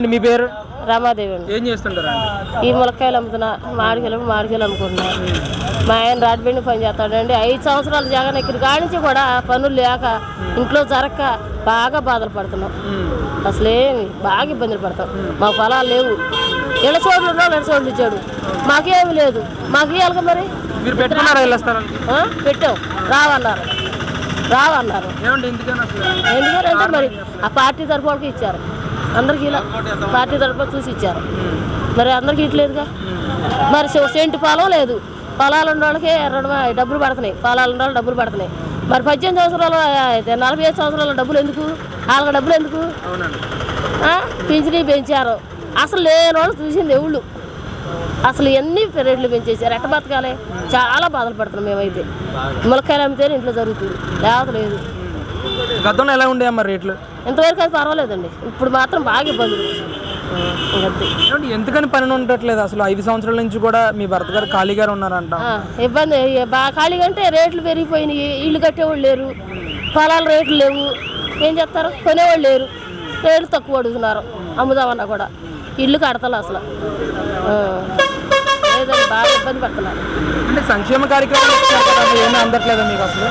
మీ పేరు? రామాదేవి అండి. ఏం చేస్తుంటారు? ఈ ములక్కాయలు అమ్ముతున్నా, మామిడికాయలు అమ్ముకుంటున్నా. మా ఆయన రాడ్బెండి పని చేస్తాడండి. 5 సంవత్సరాలు జగన్ ఎక్కిన కాడి నుంచి కూడా పనులు లేక ఇంట్లో జరక్క బాగా బాధలు పడుతున్నాం. అసలేమి బాగా ఇబ్బందులు పడతాం. మాకు పొలాలు లేవు. ఎడసోడ్లు ఇచ్చాడు, మాకేమి లేదు. మాకు ఇవ్వాలి మరి. మీరు పెట్టుకున్నారా? పెట్టాం, రావన్నారు. ఎందుకంటే మరి ఆ పార్టీ తరఫు వాళ్ళకి ఇచ్చారు. అందరికి ఇలా పార్టీ తరఫున చూసి ఇచ్చారు. మరి అందరికి ఇట్లేదుగా. మరి సెంటు పొలం లేదు. పొలాలు ఉన్న వాళ్ళకి డబ్బులు పడుతున్నాయి. పొలాలు ఉన్న వాళ్ళు డబ్బులు పడుతున్నాయి. మరి 18 సంవత్సరాలు 45 సంవత్సరాల డబ్బులు ఎందుకు? వాళ్ళకి డబ్బులు ఎందుకు? పింఛనీ పెంచారు. అసలు లేని వాళ్ళు చూసింది ఎవళ్ళు. అసలు ఎన్ని రేట్లు పెంచేసారు. ఎట్ట బతకాలి? చాలా బాధలు పడుతున్నాం మేమైతే. ములక్కాయలు అమ్మితేనే ఇంట్లో జరుగుతుంది, లేకపోతే లేదు. గతంలో ఎలా ఉండే మరి రేట్లు? ఇంతవరకు అది పర్వాలేదండి. ఇప్పుడు మాత్రం బాగా ఇబ్బందులు. ఎందుకని పని ఉండట్లేదు అసలు? 5 సంవత్సరాల నుంచి కూడా మీ భర్త గారు ఖాళీగా ఉన్నారంట. ఇబ్బంది బాగా. ఖాళీగా అంటే రేట్లు పెరిగిపోయినాయి. ఇల్లు కట్టేవాళ్ళు లేరు, పొలాలు రేట్లు లేవు. ఏం చేస్తారు? కొనేవాళ్ళు లేరు. రేట్లు తక్కువ అడుగుతున్నారు. అమ్ముదామన్నా కూడా ఇల్లు కడతలు అసలు లేదని బాగా ఇబ్బంది పడుతున్నారు. అంటే సంక్షేమ కార్యక్రమాలు ఏమీ అందట్లేదా మీకు అసలు?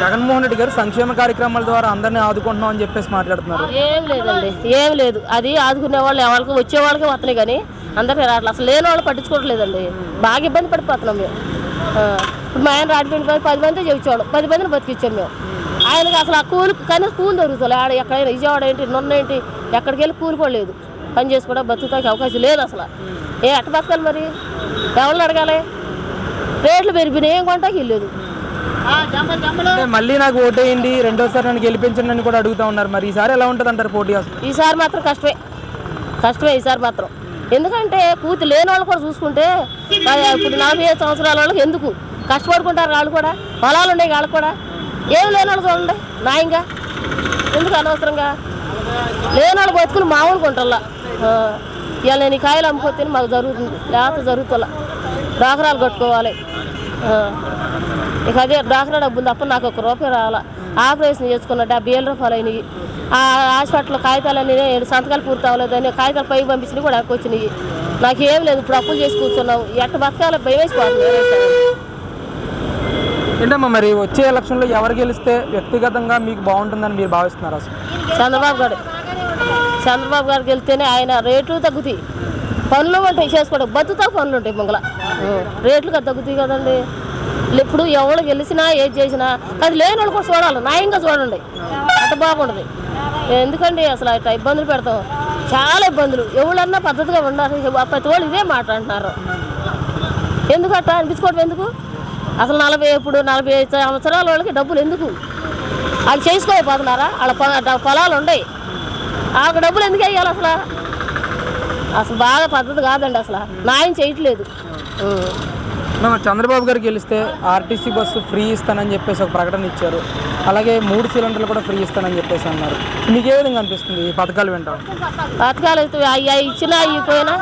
జగన్మోహన్ రెడ్డి గారు సంక్షేమ కార్యక్రమాల ద్వారా అందరినీ ఆదుకుంటున్నాం అని చెప్పేసి మాట్లాడుతున్నారు. ఏం లేదండి, ఏం లేదు. అది ఆదుకునే వాళ్ళు ఎవరికి వచ్చే వాళ్ళకి వస్తున్నాయి కానీ అందరికీ రావట్లేదు. అసలు లేని వాళ్ళు పట్టించుకోవట్లేదండి. బాగా ఇబ్బంది పడిపోతున్నాం మేము. ఇప్పుడు మా ఆయన రాడిపోయిన 10 మంది చెవిచ్చేవాడు, 10 మందిని బతికిచ్చాం మేము. ఆయనకి అసలు ఆ కూలి కానీ కూలి దొరుకుతుంది. ఆడ ఎక్కడైనా విజయవాడ ఏంటి, నొన్న ఏంటి, ఎక్కడికి వెళ్ళి కూలిపోలేదు. పని చేసి కూడా బతుకుతానికి అవకాశం లేదు అసలు. ఎట్ట బతకాలి మరి? ఎవరిని అడగాలి? రేట్లు పెరిగిపోయినాయి. ఏం కొంటాకి వెళ్ళలేదు. మళ్ళీ నాకు ఓటేయండి, రెండోసారి నన్ను గెలిపించండి అని కూడా అడుగుతా ఉన్నారు. మరి ఈసారి ఎలా ఉంటుంది అంటారు పోటీ? ఈసారి మాత్రం కష్టమే ఈసారి మాత్రం. ఎందుకంటే పూర్తి లేని వాళ్ళు కూడా చూసుకుంటే ఇప్పుడు 45 సంవత్సరాల వాళ్ళకి ఎందుకు కష్టపడుకుంటారు? వాళ్ళు కూడా పొలాలు ఉన్నాయి. వాళ్ళకి కూడా ఏం లేని వాళ్ళు చూడండి న్యాయంగా. ఎందుకు అనవసరంగా లేని వాళ్ళు బతుకులు మామూలు కొంటల్లా. ఇవాళ నేను కాయలు అమ్ముకొస్తే మాకు జరుగుతుంది, లేకపోతే జరుగుతుందా? డాకరాలు కట్టుకోవాలి. ఇక అదే డాక్రా డబ్బులు తప్ప నాకు 1 రూపాయి రావాలా. ఆపరేషన్ చేసుకున్న 70,000 రూపాయలు అయినాయి. ఆ హాస్పిటల్లో కాగితాలన్నీ సంతకాలు పూర్తి అవ్వలేదని కాగితాలు పైకి పంపించినవి కూడా వచ్చినాయి. నాకేం లేదు. ఇప్పుడు అప్పులు చేసి కూర్చున్నావు. ఎట్ట బతకాలి? భయం వేసిపోతుంది. ఏంటమ్మా మరి వచ్చే ఎలక్షన్లో ఎవరు గెలిస్తే వ్యక్తిగతంగా మీకు బాగుంటుందని మీరు భావిస్తున్నారు అసలు? చంద్రబాబు గారు గెలిస్తేనే ఆయన రేట్లు తగ్గుతాయి. పనులు ఉంటాయి చేసుకోవడం, బతుకుతా పనులు ఉంటాయి. ముంగల రేట్లు తగ్గుతాయి కదండి. ఇప్పుడు ఎవరు గెలిచినా ఏది చేసినా అది లేని వాళ్ళు కూడా చూడాలి, న్యాయంగా చూడండి. అంత బాగుంటుంది. ఎందుకండి అసలు అట్లా ఇబ్బందులు పెడతాం, చాలా ఇబ్బందులు. ఎవరన్నా పద్ధతిగా ఉన్నారు. ప్రతి వాళ్ళు ఇదే మాట అంటున్నారు. ఎందుకు అట్లా అనిపించుకోవడం? ఎందుకు అసలు 45 సంవత్సరాల వాళ్ళకి డబ్బులు ఎందుకు? వాళ్ళు చేసుకోకపోతున్నారా? వాళ్ళ పొలాలు ఉన్నాయి. వాళ్ళకి డబ్బులు ఎందుకు వేయాలి? అసలు బాగా పద్ధతి కాదండి. అసలు న్యాయం చేయట్లేదు. చంద్రబాబు గారు గెలిస్తే ఆర్టీసీ బస్సు ఫ్రీ ఇస్తానని చెప్పేసి ఒక ప్రకటన ఇచ్చారు. అలాగే 3 సిలిండర్లు కూడా ఫ్రీ ఇస్తానని చెప్పేసి అన్నారు. మీకు ఏ విధంగా అనిపిస్తుంది ఈ పథకాలు వింటారు? పథకాలు ఇచ్చినా అయిపోయినా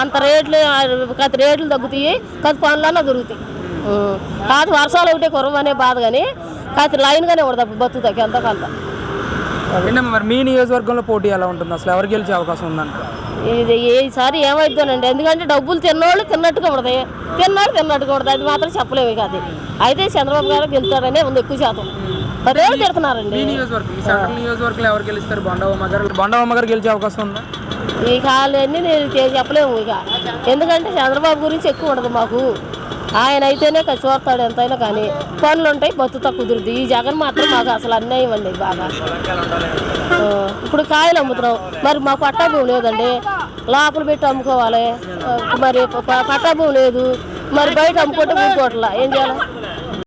అంత రేట్లు తగ్గుతాయి. కథ పనులన్నా దొరుకుతాయి. కాదు వర్షాలు ఒకటే కురవ అనే బాధ కానీ కాదు లైన్గానే ఉండదు బతుకుతాకి అంత కొంత. మరి మీ నియోజకవర్గంలో పోటీ ఎలా ఉంటుంది అసలు? ఎవరు గెలిచే అవకాశం ఉందంట? ఇది ఈసారి ఏమైద్దానండి. ఎందుకంటే డబ్బులు తిన్నోళ్ళు తిన్నట్టుగా ఉండదు, తిన్నట్టుగా ఉండదు. అది మాత్రం చెప్పలేము కాదు. అయితే చంద్రబాబు గారు గెలుస్తారనే ఉంది ఎక్కువ శాతం. 10 ఏళ్ళు తిడుతున్నారండి. బొండవమ్మ గారు గెలిచే అవకాశం ఉందా? ఈ కాలన్నీ నేను చెప్పలేము ఇక. ఎందుకంటే చంద్రబాబు గురించి ఎక్కువ ఉండదు మాకు. ఆయన అయితేనే చూస్తాడు ఎంతైనా. కానీ పనులు ఉంటాయి, బతుకుతా కుదురుద్ది. ఈ జగన్ మాత్రం మాకు అసలు అన్యాయం అండి బాగా. ఇప్పుడు కాయలు అమ్ముతున్నాం, మరి మాకు పట్టా భూమి లేదండి. లోపల పెట్టి అమ్ముకోవాలి. మరి పట్టా భూమి లేదు, మరి బయట అమ్ముకుంటే ఊరుకోవట్లా. ఏం చేయాలి?